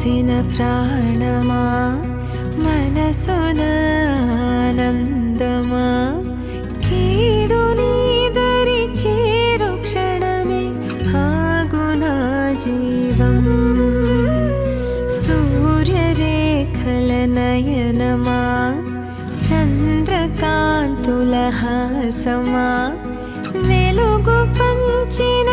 పోసిన ప్రాణమా మనసున ఆనందమా కీడు నీదరి చేరు క్షణమే ఆగునా జీవం సూర్యరేఖల నయనమా చంద్రకాంతుల హాసమా వెలుగు పంచిన